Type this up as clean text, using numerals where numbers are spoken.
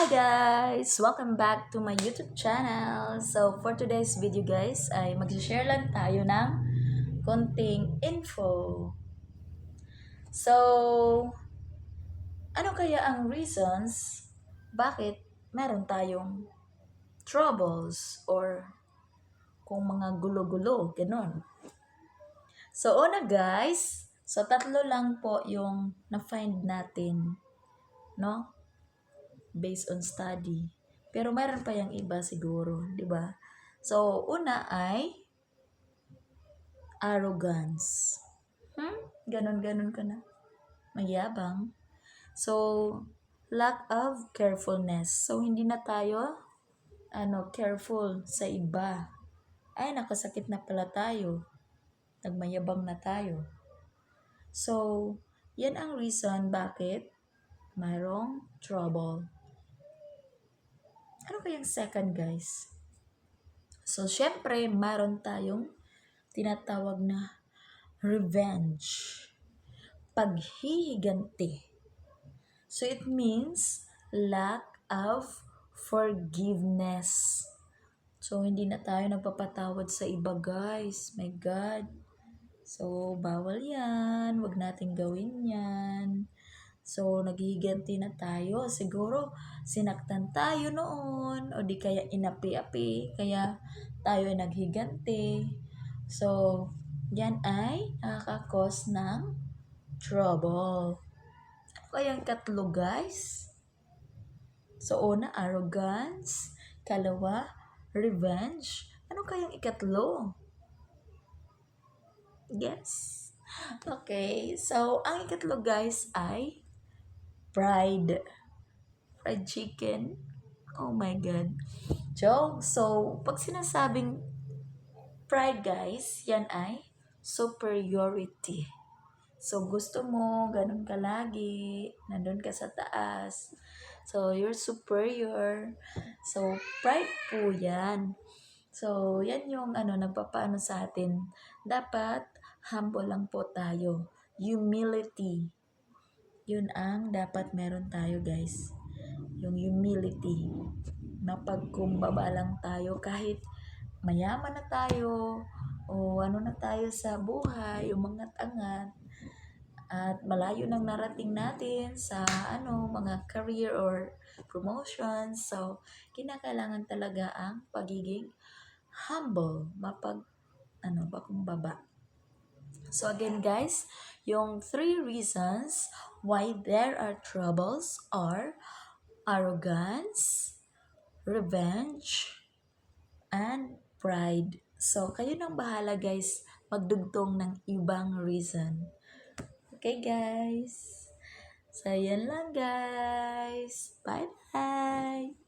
Hi guys! Welcome back to my YouTube channel. So for today's video guys ay mag-share lang tayo ng konting info. So, ano kaya ang reasons bakit meron tayong troubles or kung mga gulo-gulo, ganun. So una guys, so tatlo lang po yung na-find natin, no? Based on study. Pero mayroon pa yung iba siguro, di ba? So, una ay arrogance. Ganon-ganon ka na. Magyabang. So, lack of carefulness. So, hindi na tayo careful sa iba. Ay, nakasakit na pala tayo. Nagmayabang na tayo. So, yan ang reason bakit mayroong trouble. Ano kayang second, guys? So, syempre, mayroon tayong tinatawag na revenge. Paghihiganti. So, it means lack of forgiveness. So, hindi na tayo nagpapatawad sa iba, guys. My God. So, bawal yan. Huwag natin gawin yan. So, naghihiganti na tayo. Siguro, sinaktan tayo noon. O di kaya inapi-api. Kaya tayo ay naghiganti. So, yan ay nakaka-cause ng trouble. Ano kayang katlo, guys? So, una, arrogance. Kalawa, revenge. Ano kayang ikatlo? Yes. Okay. So, ang ikatlo, guys, ay pride. Fried chicken. Oh my God. Joke. So, pag sinasabing pride, guys, yan ay superiority. So, gusto mo, ganun ka lagi, nandun ka sa taas. So, you're superior. So, pride po yan. So, yan yung nagpapaano sa atin. Dapat, humble lang po tayo. Humility. Yun ang dapat meron tayo, guys. Yung humility. Mapagkumbaba lang tayo kahit mayaman na tayo o ano na tayo sa buhay, umangat-angat at malayo nang narating natin sa mga career or promotions. So, kinakailangan talaga ang pagiging humble, pakumbaba. So again guys, yung 3 reasons why there are troubles are arrogance, revenge, and pride. So, kayo nang bahala guys magdugtong ng ibang reason. Okay guys? So, yan lang guys. Bye-bye!